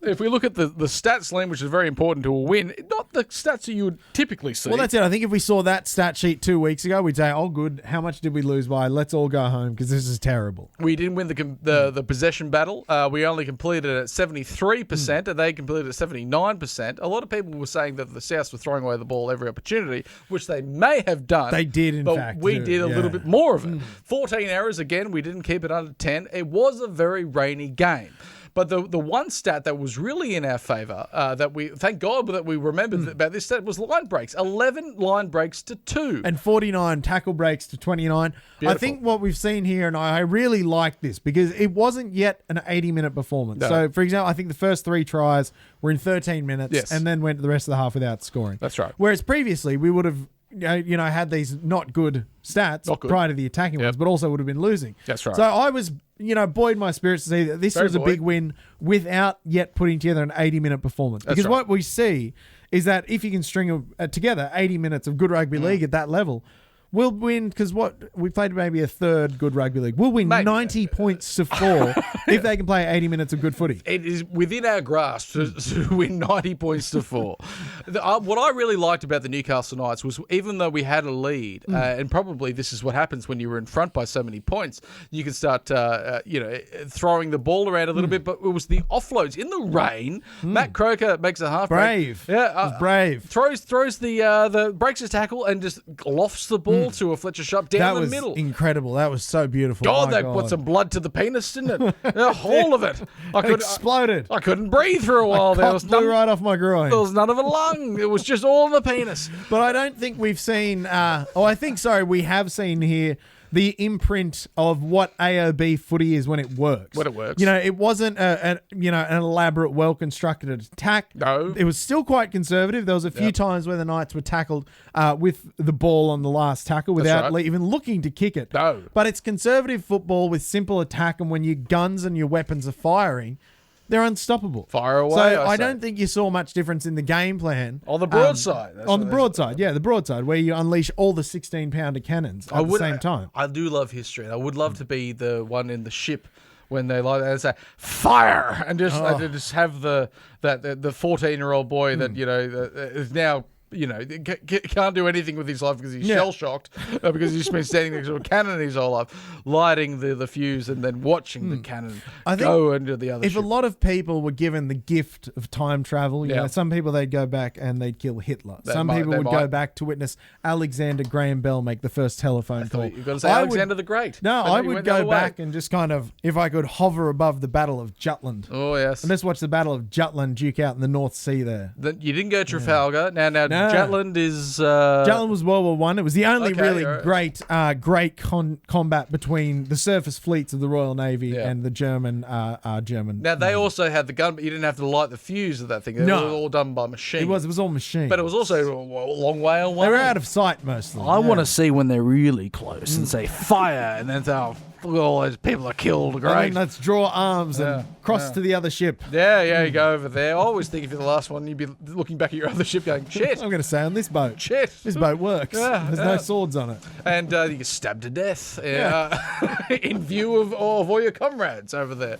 If we look at the stats, Liam, which is very important to a win, not the stats that you would typically see. Well, that's it. I think if we saw that stat sheet 2 weeks ago, we'd say, oh, good, how much did we lose by? Let's all go home because this is terrible. We didn't win the possession battle. We only completed it at 73%, and they completed it at 79%. A lot of people were saying that the Souths were throwing away the ball every opportunity, which they may have done. They did, in but fact. we do, did a yeah. little bit more of it. 14 errors again. We didn't keep it under 10. It was a very rainy game. But the one stat that was really in our favour, that we thank God that we remembered about this stat, was line breaks. 11 line breaks to 2. And 49 tackle breaks to 29. Beautiful. I think what we've seen here, and I really like this, because it wasn't yet an 80-minute performance. No. So, for example, I think the first 3 tries were in 13 minutes Yes. and then went the rest of the half without scoring. That's right. Whereas previously, we would have had these not good stats Not good. prior to the attacking ones, but also would have been losing. That's right. So I was, buoyed my spirits to see that this Very was a buoyed. big win without yet putting together an 80-minute performance. That's Because right. what we see is that if you can string together 80 minutes of good rugby league at that level, we'll win, because we played maybe a third good rugby league. We'll win Maybe. 90 points to 4 if they can play 80 minutes of good footy. It is within our grasp to win 90 points to 4. What I really liked about the Newcastle Knights was, even though we had a lead, and probably this is what happens when you were in front by so many points, you can start, throwing the ball around a little bit. But it was the offloads in the rain. Matt Croker makes a half Brave. break. Yeah, It was brave. Throws the breaks his tackle and just lofts the ball to a Fletcher Sharp down That the was middle. incredible. That was so beautiful. God, My that put some blood to the penis, didn't it? All of it. It exploded. I couldn't breathe for a while. There Cock was blew right off my groin. there was none of a lung. It was just all in the penis. But I don't think we've seen. We have seen here the imprint of what AOB footy is when it works. When it works. It wasn't an elaborate, well constructed attack. No. It was still quite conservative. There was a few times where the Knights were tackled with the ball on the last tackle without right. even looking to kick it. No. But it's conservative football with simple attack, and when your guns and your weapons are firing, they're unstoppable. Fire away, So I I say. don't think you saw much difference in the game plan. On the broadside. That's On the what they- broadside, yeah, the broadside, where you unleash all the 16-pounder cannons at the same time. I do love history, and I would love to be the one in the ship when they like and say fire, and just just have the 14-year-old boy that is now. Can't do anything with his life because he's shell shocked because he's been standing next to a cannon his whole life, lighting the fuse and then watching the cannon I think go into the other If ship. a lot of people were given the gift of time travel, Yeah. some people they'd go back and they'd kill Hitler. They Some might- people they would might. go back to witness Alexander Graham Bell make the first telephone call. You've got to say I Alexander would, the Great. No, But I he would went the go other way. back and just kind of, if I could hover above the Battle of Jutland. Oh yes. And let's watch the Battle of Jutland duke out in the North Sea there. You didn't go Trafalgar. Now No. Jutland is. Jutland was World War One. It was the only Okay, really all right. great combat between the surface fleets of the Royal Navy Yeah. and the German. Now they also had the gun, but you didn't have to light the fuse of that thing. It No. was all done by machine. It was all machine. but it was also a long way away. They were out of sight mostly. I want to see when they're really close and say fire, and then say, "Oh, Look at all those people are killed. And then Great. let's draw arms and cross to the other ship. Yeah, you go over there. I always think if you're the last one, you'd be looking back at your other ship going, shit, I'm going to say on this boat. shit. This boat works. Yeah, There's no swords on it. And you get stabbed to death in view of all your comrades over there.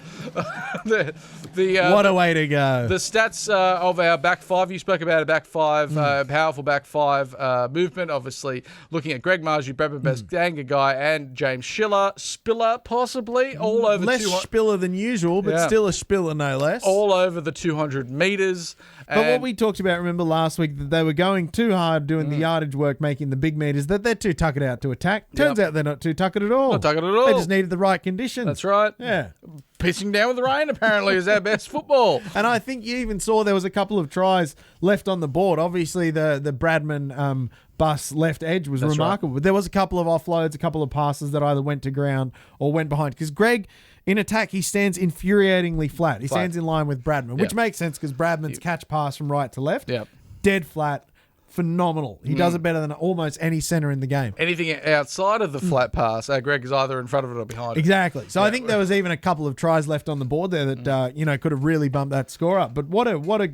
What a way to go. The stats of our back five, you spoke about a back five, powerful back five movement, obviously looking at Greg Margie, Bradman Best, Danga Guy, and James Spiller, possibly, all over Less 200, spiller than usual, but Yeah. still a spiller no less. all over the 200 metres. But what And- we talked about, remember last week, that they were going too hard doing the yardage work, making the big meters, that they're too tuckered out to attack. Turns out they're not too tuckered at all. Not tuckered at all. They just needed the right conditions. That's right. Yeah. Pitching down with the rain, apparently, is our best football. And I think you even saw there was a couple of tries left on the board. Obviously, the Bradman bus left edge was That's remarkable. But there was a couple of offloads, a couple of passes that either went to ground or went behind. Because Greg, in attack, he stands infuriatingly flat. He stands in line with Bradman, which makes sense because Bradman's catch pass from right to left, Yep. dead flat, phenomenal. He does it better than almost any center in the game. Anything outside of the flat pass, Greg is either in front of it or behind it. Exactly. So I think there was even a couple of tries left on the board there that could have really bumped that score up. But what a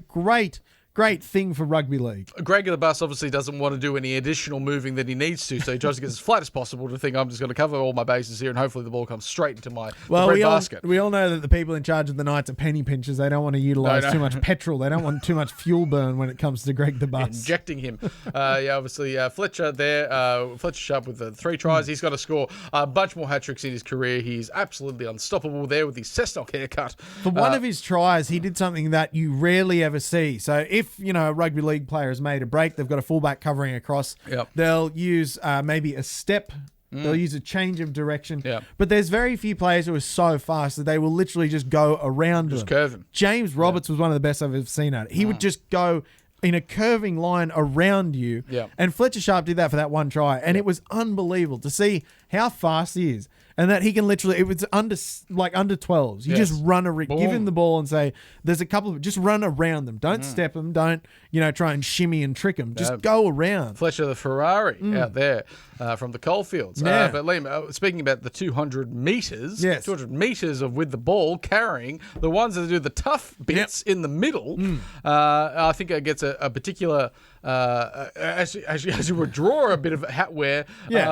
great thing for rugby league. Greg of the bus obviously doesn't want to do any additional moving than he needs to, so he tries to get as flat as possible to think I'm just going to cover all my bases here and hopefully the ball comes straight into my basket. We all know that the people in charge of the Knights are penny pinchers. They don't want to utilise No. too much petrol. They don't want too much fuel burn when it comes to Greg the bus. Injecting him. Obviously, Fletcher there. Fletcher Sharp with the 3 tries. He's got to score a bunch more hat-tricks in his career. He's absolutely unstoppable there with his Cessnock haircut. For one of his tries, he did something that you rarely ever see. So if, a rugby league player has made a break, they've got a fullback covering across, Yep. they'll use maybe a step. They'll use a change of direction. Yep. But there's very few players who are so fast that they will literally just go around Just them. curve him. James Roberts was one of the best I've ever seen at it. He would just go in a curving line around you. Yep. And Fletcher Sharp did that for that one try. And it was unbelievable to see how fast he is. And that he can literally, it was under 12s. You Yes. just give him the ball and say, there's a couple of, just run around them. Don't step them. Don't, try and shimmy and trick them. Just go around. Fletcher the Ferrari out there from the coalfields. Yeah. But Liam, speaking about the 200 metres, Yes. 200 metres of with the ball carrying, the ones that do the tough bits in the middle, I think it gets a particular, as you would draw a bit of hat wear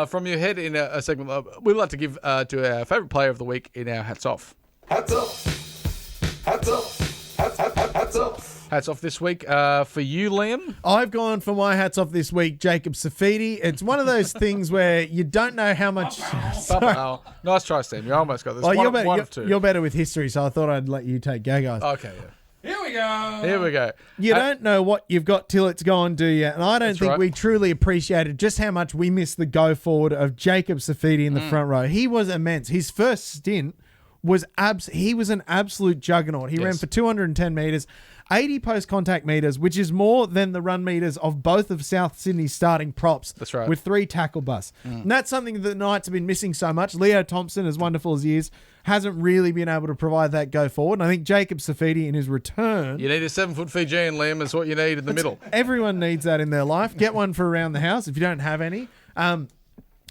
from your head in a segment. We'd like to give to our favourite player of the week in our Hats Off. Hats off. Hats off. Hats off. Hats off this week for you, Liam. I've gone for my hats off this week, Jacob Safidi. It's one of those things where you don't know how much. Oh, nice try, Sam. You almost got this. Oh, One of two. you're better with history, so I thought I'd let you take go, guys. Okay, yeah. Here we go. Here we go. You don't know what you've got till it's gone, do you? And I don't think right. we truly appreciated just how much we missed the go forward of Jacob Safidi in the front row. He was immense. His first stint was he was an absolute juggernaut. He ran for 210 metres, 80 post-contact metres, which is more than the run metres of both of South Sydney's starting props. That's right. With 3 tackle busts. And that's something that the Knights have been missing so much. Leo Thompson, as wonderful as he is, hasn't really been able to provide that go forward. And I think Jacob Safidi in his return... You need a 7-foot Fijian, Liam, is what you need in the middle. Everyone needs that in their life. Get one for around the house if you don't have any.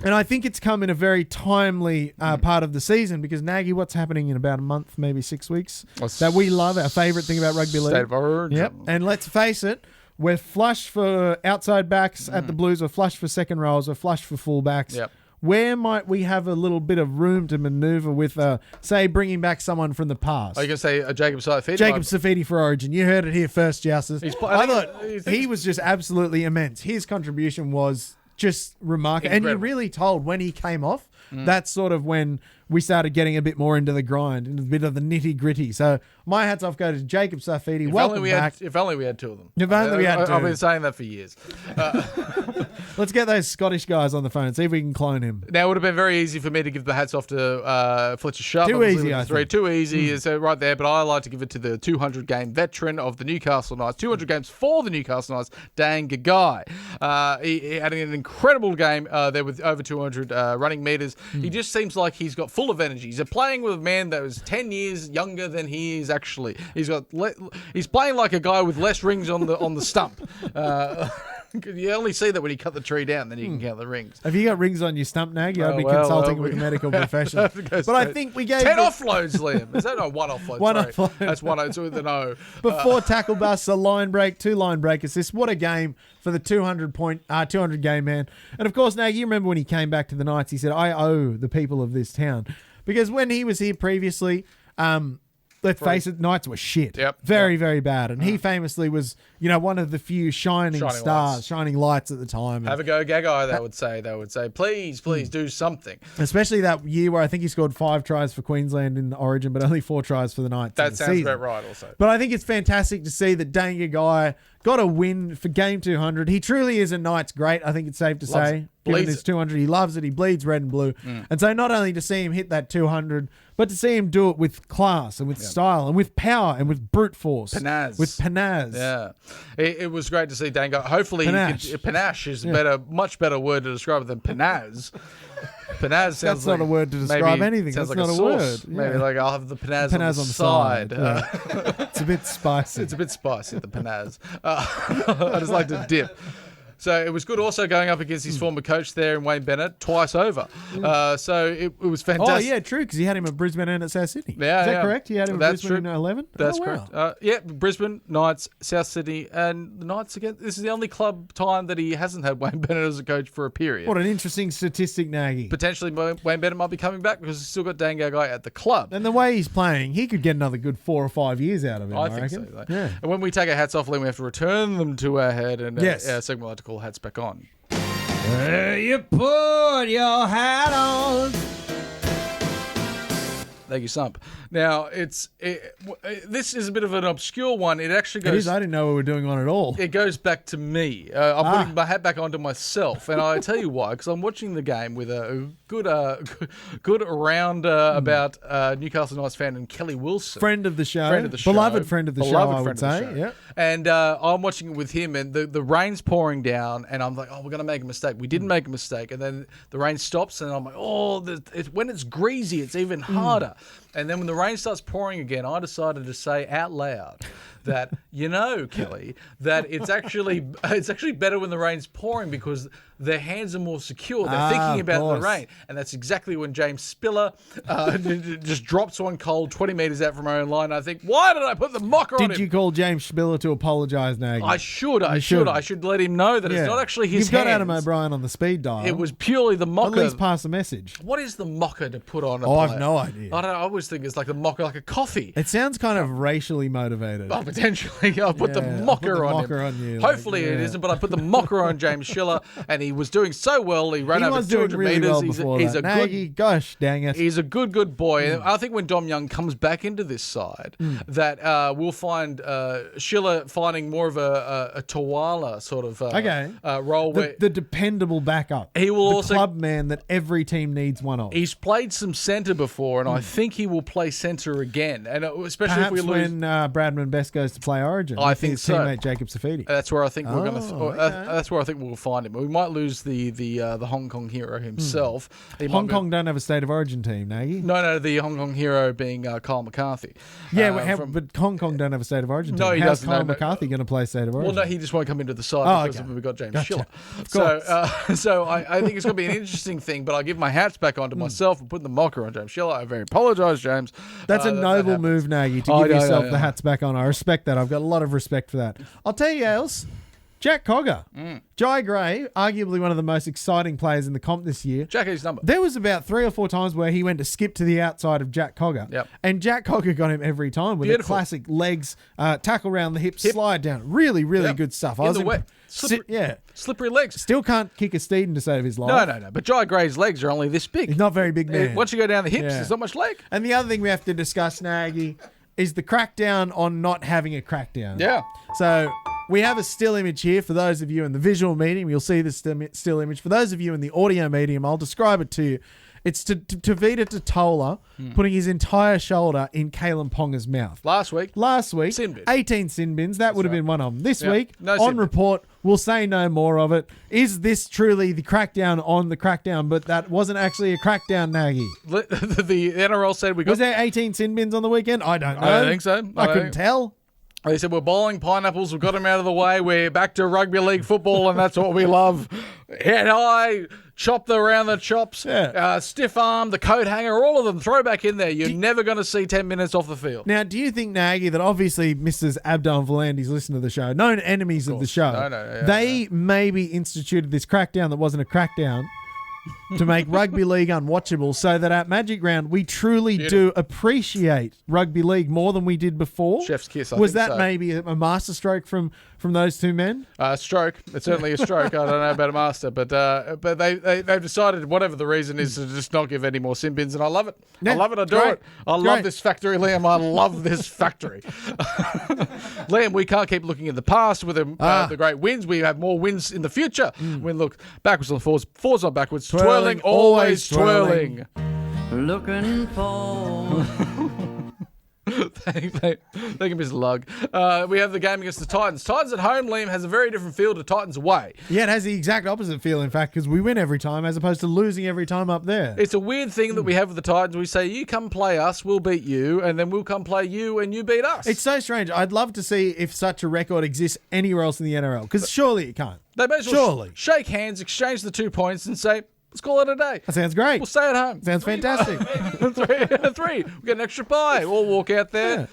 And I think it's come in a very timely part of the season because, Naggy, what's happening in about a month, maybe 6 weeks, that we love, our favourite thing about rugby league. State of origin. Yep. And let's face it, we're flush for outside backs at the Blues, we're flush for second rows, we're flush for full backs. Yep. Where might we have a little bit of room to manoeuvre with, say, bringing back someone from the past? Are you going to say Jacob Safidi? Jacob Safidi for Origin. You heard it here first, Jousters. I thought he was just absolutely immense. His contribution was just remarkable. Incredible. And you really told when he came off, that's sort of when we started getting a bit more into the grind, into a bit of the nitty gritty. So my hats off go to Jacob Safidi. Welcome back. If only we had 2 of them. If only we had 2. I've been saying that for years. Let's get those Scottish guys on the phone and see if we can clone him. Now, it would have been very easy for me to give the hats off to Fletcher Sharp. Too obviously, easy, with I the 3. think. Too easy, so right there. But I like to give it to the 200-game veteran of the Newcastle Knights. 200 games for the Newcastle Knights, Danga Guy. He had an incredible game there with over 200 running metres. He just seems like he's got full of energy. He's playing with a man that was 10 years younger than he is actually. He's playing like a guy with less rings on the stump. You only see that when you cut the tree down, then you can count the rings. Have you got rings on your stump, Naggy? I'd be well, consulting well, with we- a medical professional. have to go But I straight. think we gave 10 the- offloads, Liam. Is that no one offload? One Sorry. offload. That's one. It's with an O. Before tackle busts, a line break, 2 line break assists. What a game for the 200 game man. And of course, Naggy, you remember when he came back to the Knights, he said, I owe the people of this town. Because when he was here previously, let's face it, Knights were shit. Yep. Very, very bad. And he famously was, one of the few shining Shining stars, lights. shining lights at the time. Have a go, Gagai, they would say. They would say, please, do something. Especially that year where I think he scored 5 tries for Queensland in the Origin, but only 4 tries for the Knights. in That the sounds season. about right also. But I think it's fantastic to see that Danga Guy got a win for game 200. He truly is a Knights great, I think it's safe to Loves say. it. Given Bleeds his it. 200, he loves it. He bleeds red and blue. And so not only to see him hit that 200, but to see him do it with class and with style and with power and with brute force. Panaz. With panaz. Yeah, it was great to see Dango. Hopefully, Panache. panache is a much better word to describe it than panaz. Panaz sounds That's not like a word to describe anything. Sounds That's like not a sauce. word. Maybe Yeah. like I'll have the panaz, Panaz on the side. Yeah. It's a bit spicy. It's a bit spicy, the panaz. I just like to dip. So it was good also going up against his former coach there in Wayne Bennett twice over. So it was fantastic. Oh, yeah, true, because he had him at Brisbane and at South Sydney. Yeah, Is that yeah. correct? He had him at That's Brisbane true. in 11? That's Oh, wow. correct. Yeah, Brisbane, Knights, South Sydney, and the Knights again. This is the only club time that he hasn't had Wayne Bennett as a coach for a period. What an interesting statistic, Nagy. Potentially Wayne Bennett might be coming back because he's still got Dango Guy at the club. And the way he's playing, he could get another good 4 or 5 years out of him, I think so. reckon. Like, Yeah. And when we take our hats off, Liam, we have to return them to our head and Yes. our segment like to call hats back on. You put your hat on. Thank you, Sump. Now, this is a bit of an obscure one. It actually It goes... is. I didn't know we were doing one at all. It goes back to me. I'm putting my hat back onto myself, and I tell you why. Because I'm watching the game with a good round about Newcastle Knights fan and Kelly Wilson, Friend of the show. friend of the show, Beloved friend of the show, Beloved I would friend of say. the show. Yeah. And I'm watching it with him, and the rain's pouring down, and I'm like, oh, we're gonna make a mistake. We didn't make a mistake, and then the rain stops, and I'm like, oh, when it's greasy, it's even harder. And then when the rain starts pouring again, I decided to say out loud that, Kelly, that it's actually better when the rain's pouring because their hands are more secure. They're thinking of about course. the rain. And that's exactly when James Spiller just drops one cold 20 metres out from our own line. I think, why did I put the mocker on him? Did you call James Spiller to apologise, Nagy? I should. should. I should let him know that Yeah. it's not actually his You've got hands. Adam O'Brien on the speed dial. It was purely the At mocker. least pass the message. What is the mocker to put on a Oh, I've player? no idea. I always think it's like the mocker, like a coffee. It sounds kind of racially motivated. Oh, potentially. I'll put the Yeah, I'll mocker put the on mocker him. on you, like, Hopefully it yeah. isn't, but I put the mocker on James Schiller, and he was doing so well. He ran He over was doing 200 really metres. well He's before a that. good. Nagy, gosh dang it. He's a good boy. And I think when Dom Young comes back into this side, that we'll find Schiller finding more of a Tawala sort of role where The dependable backup. He will the also- club man that every team needs one of. he's played some centre before, and I think he will play centre again. And especially Perhaps if we lose. when Bradman Best goes to play Origin. I with think his so. teammate Jacob Safidi. That's where I think we're going Oh, to. okay. That's where I think we'll find him. We might lose the Hong Kong hero himself. He might Hong be- Kong don't have a state of origin team, Nagy. No, the Hong Kong hero being Kyle McCarthy. Yeah, From- but Hong Kong don't have a state of origin team. No, he How's doesn't, Kyle no. McCarthy going to play state of origin? Well, no, he just won't come into the side Oh, because okay. we've got James Gotcha. Schiller. Of course. So I think it's going to be an interesting thing, but I'll give my hats back onto myself and put the mocker on James Schiller. I very apologise, James. That's a that noble happens. move, Nagy, to I give know, yourself yeah. the hats back on. I respect that. I've got a lot of respect for that. I'll tell you else. Jack Cogger. Jai Gray, arguably one of the most exciting players in the comp this year. Jackie's number. There was about 3 or 4 times where he went to skip to the outside of Jack Cogger. Yep. And Jack Cogger got him every time with a Beautiful. classic legs, tackle around the hip, slide down. Really, really Yep. good stuff. In the wet. Yeah. Slippery legs. Still can't kick a Steeden to save his life. No. But Jai Gray's legs are only this big. He's not very big man. Once you go down the hips, Yeah. there's not much leg. And the other thing we have to discuss, Nagy, is the crackdown on not having a crackdown. Yeah. So we have a still image here for those of you in the visual medium. You'll see this still image. For those of you in the audio medium, I'll describe it to you. It's Tavita Totola putting his entire shoulder in Kalen Ponga's mouth. Last week, Sin bin. 18 sin bins. That would have been one of them. This Yeah. week, No sin on bin. report, we'll say no more of it. Is this truly the crackdown on the crackdown? But that wasn't actually a crackdown, Nagy. the NRL said we got. Was there 18 sin bins on the weekend? I don't know. I don't think so. I couldn't tell. They said, we're boiling pineapples. We've got them out of the way. We're back to rugby league football, and that's what we love. Head high, chop around the chops, stiff arm, the coat hanger, all of them. Throw back in there. You're never going to see 10 minutes off the field. Now, do you think, Naggy, that obviously Mrs. Abdul Volandi's listen to the show, known enemies of the show, they maybe instituted this crackdown that wasn't a crackdown to make rugby league unwatchable, so that at Magic Round we truly do appreciate rugby league more than we did before? Chef's kiss, I Was think that so. maybe a masterstroke from those two men? Stroke. It's certainly a stroke. I don't know about a master, but they've decided, whatever the reason is, to just not give any more sin bins, and I love it. Yeah, I love it. I do great. it. I love this factory, Liam. I love this factory. Liam, we can't keep looking in the past with the great wins. We have more wins in the future. We look backwards on forwards, forwards on backwards, twirling, always twirling. Looking for. Thank you, Mr. Lug. We have the game against the Titans. Titans at home, Liam, has a very different feel to Titans away. Yeah, it has the exact opposite feel, in fact, because we win every time as opposed to losing every time up there. It's a weird thing that we have with the Titans. We say, you come play us, we'll beat you, and then we'll come play you and you beat us. It's so strange. I'd love to see if such a record exists anywhere else in the NRL, because surely it can't. They may as well surely. shake hands, exchange the 2 points, and say, let's call it a day. That sounds great. We'll stay at home. Sounds fantastic. Three. We get an extra pie. We'll walk out there,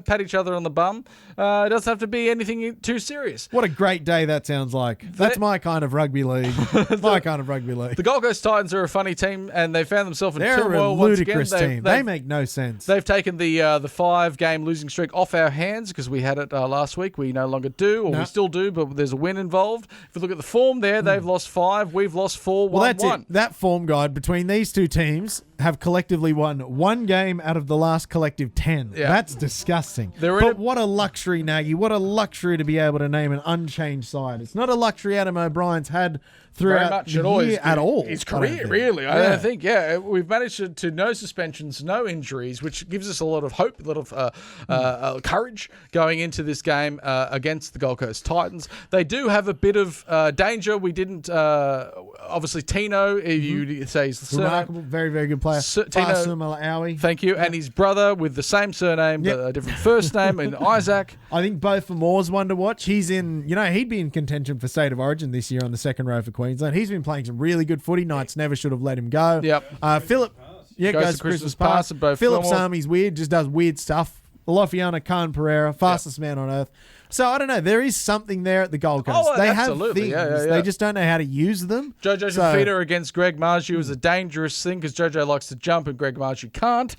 pat each other on the bum. It doesn't have to be anything too serious. What a great day that sounds like. That's my kind of rugby league. My kind of rugby league. The Gold Coast Titans are a funny team, and they found themselves in They're turmoil a once ludicrous again. team. They make no sense. They've taken the 5-game losing streak off our hands because we had it last week. We no longer do, or we still do, but there's a win involved. If you look at the form there, they've lost 5. We've lost 4. Well, that's 1-1. it. That form guide between these two teams have collectively won 1 game out of the last collective 10. Yeah. That's disgusting. But what a luxury, Naggy. What a luxury to be able to name an unchanged side. It's not a luxury Adam O'Brien's had throughout the year at all. His career, really. I don't think. We've managed to no suspensions, no injuries, which gives us a lot of hope, a lot of courage going into this game against the Gold Coast Titans. They do have a bit of danger. We didn't, obviously, Tino, you say he's the surname. Remarkable, very, very good player. Tino, Malawi. thank you. And his brother with the same surname, but a different first name, and Isaac. I think both for Moore's one to watch. He's in, he'd be in contention for State of Origin this year on the second row for Queensland. He's been playing some really good footy. Knights never should have let him go. Yep. Philip, goes to Christmas Pass. Philip's Fillmore. army's weird, just does weird stuff. Lofiana Khan Pereira, fastest man on earth. So I don't know. There is something there at the Gold Coast. Oh, they absolutely. have things. They just don't know how to use them. Jojo Fafita against Greg Marju is a dangerous thing because Jojo likes to jump and Greg Marju can't.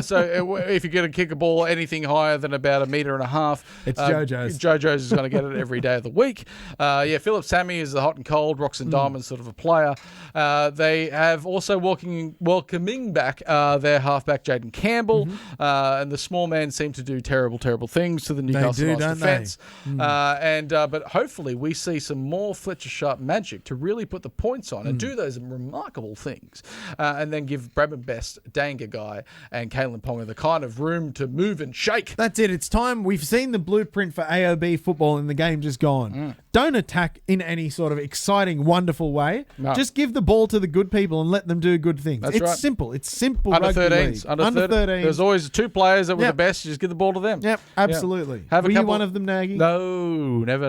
So if you're going to kick a ball anything higher than about 1.5 meters, it's Jojo's. Jojo's is going to get it every day of the week. Philip Sammy is the hot and cold, rocks and diamonds sort of a player. They have also welcoming back their halfback Jaden Campbell, and the small man seemed to do terrible, terrible things to the Newcastle Knights defence. But hopefully we see some more Fletcher Sharp magic to really put the points on and do those remarkable things, and then give Bradman Best, Danga Guy, and Kalen Ponga the kind of room to move and shake. That's it. It's time. We've seen the blueprint for AOB football and the game just gone. Don't attack in any sort of exciting, wonderful way. No. Just give the ball to the good people and let them do good things. That's right. Simple. It's simple. Under rugby 13s. league. Under 13s. There's always 2 players that were the best. You just give the ball to them. Yep, absolutely. Were you one of them, Naggy? No, never.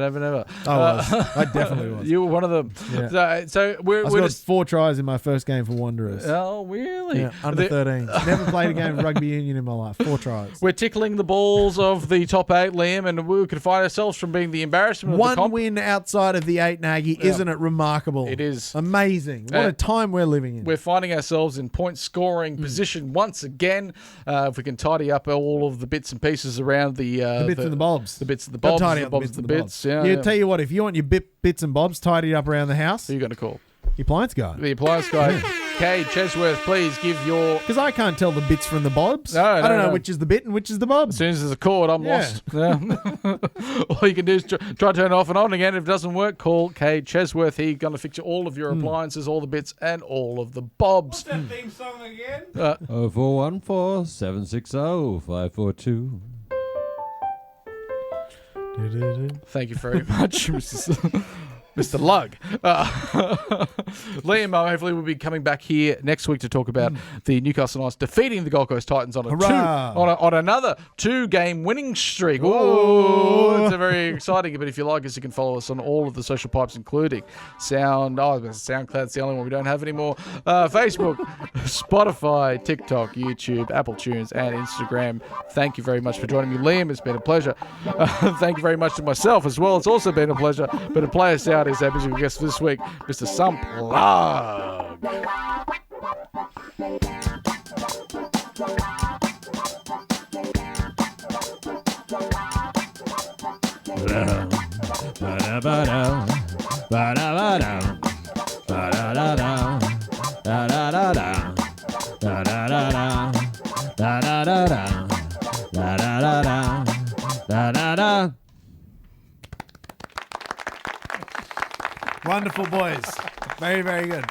I was. I definitely was. You were one of them. Yeah. So we're just 4 tries in my first game for Wanderers. Oh, really? Yeah, under 13s. Never played a game of rugby union in my life. 4 tries. We're tickling the balls of the top 8, Liam, and we could find ourselves from being the embarrassment of the comp. One win outside of the 8, Naggy. Isn't it remarkable? It is. Amazing. What a time we're living in. We're finding ourselves in point scoring position once again. If we can tidy up all of the bits and pieces around the bits and the bobs. The bits and the bobs. Tidy the up bobs the and bits the and bits. the Yeah, bobs. yeah. Tell you what, if you want your bits and bobs tidied up around the house, who are you going to call? The appliance guy. The appliance guy. Kay Chesworth, please give your... Because I can't tell the bits from the bobs. I don't know which is the bit and which is the bob. As soon as there's a chord, I'm lost. Yeah. All you can do is try to turn it off and on again. If it doesn't work, call Kay Chesworth. He's going to fix you all of your appliances, all the bits, and all of the bobs. What's that theme song again? 0414 760 542. Thank you very much, Mr. Lug. Liam, hopefully we'll be coming back here next week to talk about the Newcastle Knights defeating the Gold Coast Titans on another 2-game winning streak. Ooh, it's a very exciting. But if you like us, you can follow us on all of the social pipes, including SoundCloud's the only one we don't have anymore. Facebook, Spotify, TikTok, YouTube, Apple Tunes, and Instagram. Thank you very much for joining me, Liam. It's been a pleasure. Thank you very much to myself as well. It's also been a pleasure. But to play us out is our musical guest this week, Mr. Sumplug. Wonderful, boys. Very, very good.